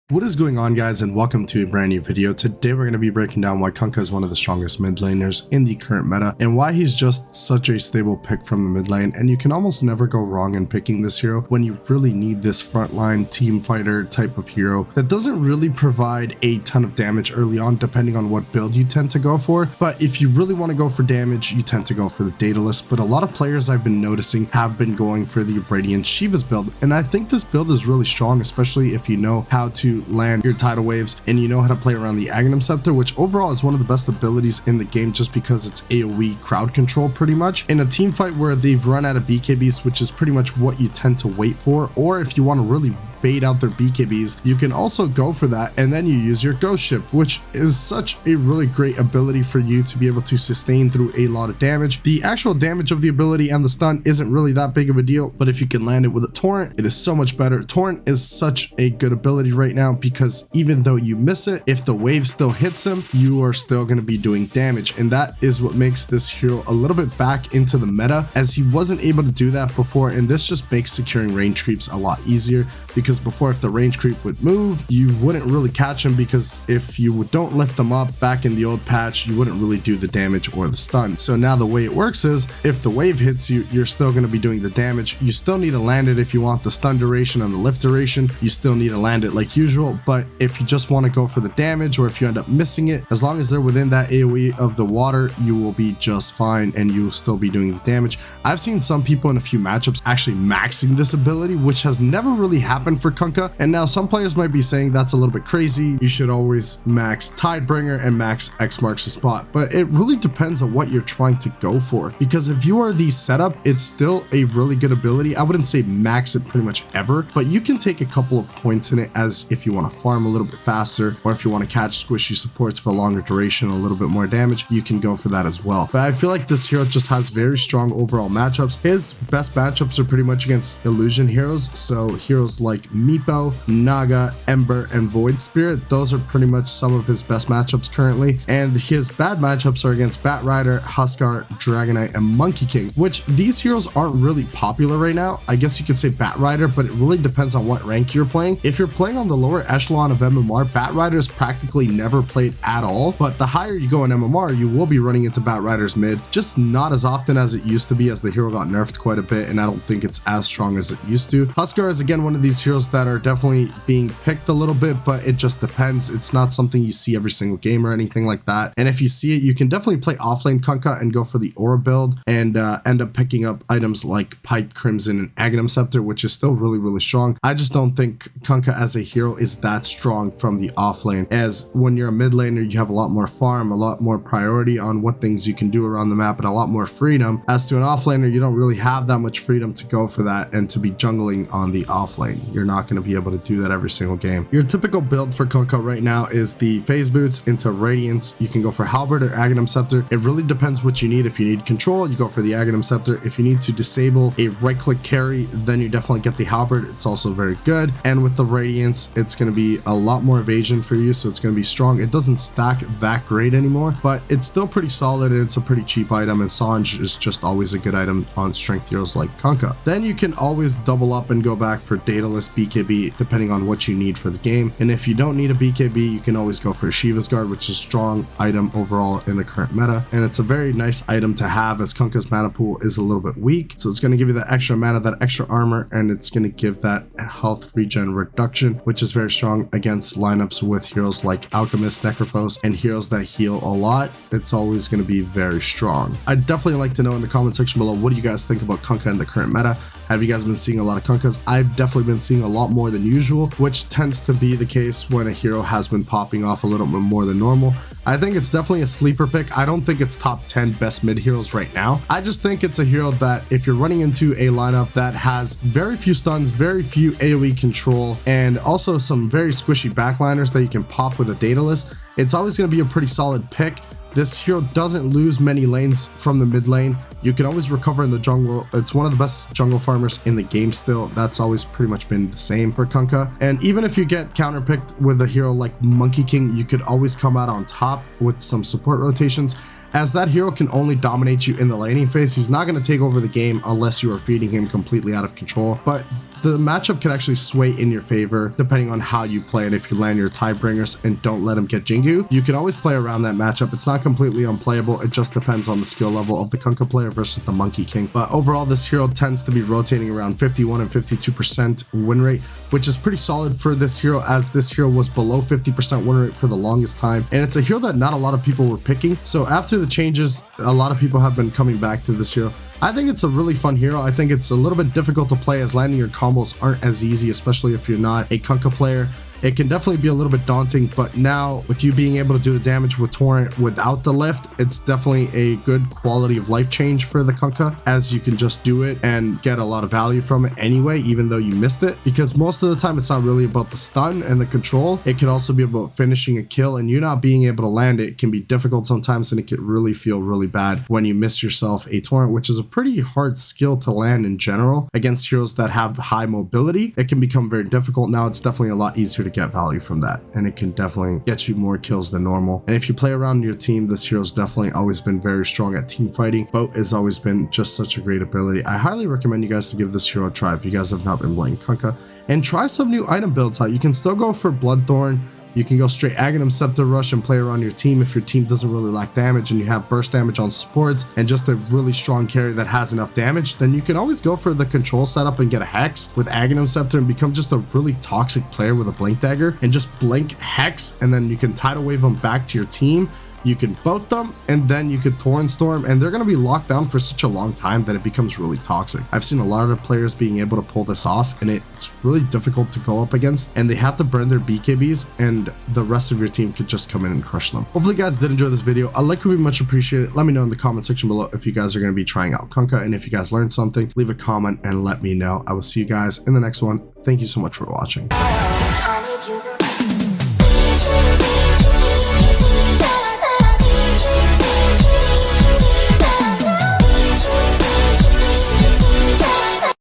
What is going on, guys, and welcome to a brand new video. Today we're going to be breaking down why Kunkka is one of the strongest mid laners in the current meta and why he's just such a stable pick from the mid lane. And you can almost never go wrong in picking this hero when you really need this frontline team fighter type of hero that doesn't really provide a ton of damage early on depending on what build you tend to go for. But if you really want to go for damage, you tend to go for the Daedalus. But a lot of players I've been noticing have been going for the Radiant Shiva's build, and I think this build is really strong, especially if you know how to land your tidal waves and you know how to play around the Aghanim Scepter, which overall is one of the best abilities in the game just because it's AoE crowd control pretty much in a team fight where they've run out of BKBs, which is pretty much what you tend to wait for. Or if you want to really bait out their BKBs, you can also go for that, and then you use your ghost ship, which is such a really great ability for you to be able to sustain through a lot of damage. The actual damage of the ability and the stun isn't really that big of a deal, but if you can land it with a torrent, it is so much better. Torrent is such a good ability right now because even though you miss it, if the wave still hits him, you are still going to be doing damage, and that is what makes this hero a little bit back into the meta, as he wasn't able to do that before. And this just makes securing range creeps a lot easier, because before, if the range creep would move, you wouldn't really catch him, because if you don't lift them up back in the old patch, you wouldn't really do the damage or the stun. So now the way it works is if the wave hits you, you're still going to be doing the damage. You still need to land it if you want the stun duration and the lift duration. You still need to land it like usual, but if you just want to go for the damage, or if you end up missing it, as long as they're within that AoE of the water, you will be just fine and you'll still be doing the damage. I've seen some people in a few matchups actually maxing this ability, which has never really happened for Kunkka. And now some players might be saying that's a little bit crazy. You should always max Tidebringer and max X marks the spot, but it really depends on what you're trying to go for, because if you are the setup, it's still a really good ability. I wouldn't say max it pretty much ever, but you can take a couple of points in it, as if you want to farm a little bit faster, or if you want to catch squishy supports for a longer duration, a little bit more damage, you can go for that as well. But I feel like this hero just has very strong overall matchups. His best matchups are pretty much against illusion heroes, so heroes like Meepo, Naga, Ember, and Void Spirit. Those are pretty much some of his best matchups currently, and his bad matchups are against Batrider, Huskar, Dragonite, and Monkey King, which these heroes aren't really popular right now. I guess you could say Batrider, but it really depends on what rank you're playing. If you're playing on the lower echelon of MMR, Batrider is practically never played at all, but the higher you go in MMR, you will be running into Batrider's mid, just not as often as it used to be, as the hero got nerfed quite a bit, and I don't think it's as strong as it used to. Huskar is again one of these heroes that are definitely being picked a little bit, but it just depends. It's not something you see every single game or anything like that, and if you see it, you can definitely play offlane Kunkka and go for the aura build and end up picking up items like Pipe Crimson and Aghanim Scepter, which is still really strong. I just don't think Kunkka as a hero is that strong from the offlane, as when you're a mid laner, you have a lot more farm, a lot more priority on what things you can do around the map, and a lot more freedom. As to an offlaner, you don't really have that much freedom to go for that and to be jungling on the offlane. You're not going to be able to do that every single game. Your typical build for Kunkka right now is the phase boots into Radiance. You can go for Halberd or Aghanim Scepter. It really depends what you need. If you need control, you go for the Aghanim Scepter. If you need to disable a right click carry, then you definitely get the Halberd. It's also very good. And with the Radiance, it's going to be a lot more evasion for you, so it's going to be strong. It doesn't stack that great anymore, but it's still pretty solid, and it's a pretty cheap item, and Sange is just always a good item on strength heroes like Kunkka. Then you can always double up and go back for Daedalus BKB depending on what you need for the game. And if you don't need a BKB, you can always go for Shiva's Guard, which is a strong item overall in the current meta, and it's a very nice item to have, as Kunkka's mana pool is a little bit weak, so it's going to give you that extra mana, that extra armor, and it's going to give that health regen reduction, which is very strong against lineups with heroes like Alchemist, Necrophos, and heroes that heal a lot. It's always going to be very strong. I'd definitely like to know in the comment section below, what do you guys think about Kunkka in the current meta? Have you guys been seeing a lot of Kunkkas? I've definitely been seeing a lot more than usual, which tends to be the case when a hero has been popping off a little bit more than normal. I think it's definitely a sleeper pick. I don't think it's top 10 best mid heroes right now. I just think it's a hero that if you're running into a lineup that has very few stuns, very few AoE control, and also some very squishy backliners that you can pop with a Daedalus, it's always going to be a pretty solid pick. This hero doesn't lose many lanes from the mid lane. You can always recover in the jungle. It's one of the best jungle farmers in the game still. That's always pretty much been the same for Kunkka. And even if you get counterpicked with a hero like Monkey King, you could always come out on top with some support rotations. as that hero can only dominate you in the laning phase. He's not going to take over the game unless you are feeding him completely out of control. But the matchup can actually sway in your favor depending on how you play it. If you land your Tidebringers and don't let him get Jingu, you can always play around that matchup. It's not completely unplayable. It just depends on the skill level of the Kunkka player versus the Monkey King. But overall, this hero tends to be rotating around 51 and 52% win rate, which is pretty solid for this hero, as this hero was below 50% win rate for the longest time. And it's a hero that not a lot of people were picking. So after the changes, a lot of people have been coming back to this hero. I think it's a really fun hero. I think it's a little bit difficult to play, as landing your combos aren't as easy, especially if you're not a Kunkka player. It can definitely be a little bit daunting, but now with you being able to do the damage with Torrent without the lift, it's definitely a good quality of life change for the Kunkka, as you can just do it and get a lot of value from it anyway, even though you missed it, because most of the time it's not really about the stun and the control. It can also be about finishing a kill, and you not being able to land it can be difficult sometimes, and it can really feel really bad when you miss yourself a Torrent, which is a pretty hard skill to land in general. Against heroes that have high mobility, it can become very difficult. Now it's definitely a lot easier to get value from that, and it can definitely get you more kills than normal. And if you play around your team, this hero's definitely always been very strong at team fighting. Boat has always been just such a great ability. I highly recommend you guys to give this hero a try if you guys have not been playing Kunkka, and try some new item builds out. You can still go for Bloodthorn. You can go straight Aghanim Scepter Rush and play around your team if your team doesn't really lack damage and you have burst damage on supports and just a really strong carry that has enough damage. Then you can always go for the control setup and get a Hex with Aghanim Scepter and become just a really toxic player with a Blink Dagger and just blink Hex, and then you can Tidal Wave them back to your team. You can boat them, and then you could Torrent Storm, and they're going to be locked down for such a long time that it becomes really toxic. I've seen a lot of players being able to pull this off, and it's really difficult to go up against, and they have to burn their BKBs, and the rest of your team could just come in and crush them. Hopefully you guys did enjoy this video. A like would be much appreciated. Let me know in the comment section below if you guys are going to be trying out Kunkka, and if you guys learned something, leave a comment and let me know. I will see you guys in the next one. Thank you so much for watching.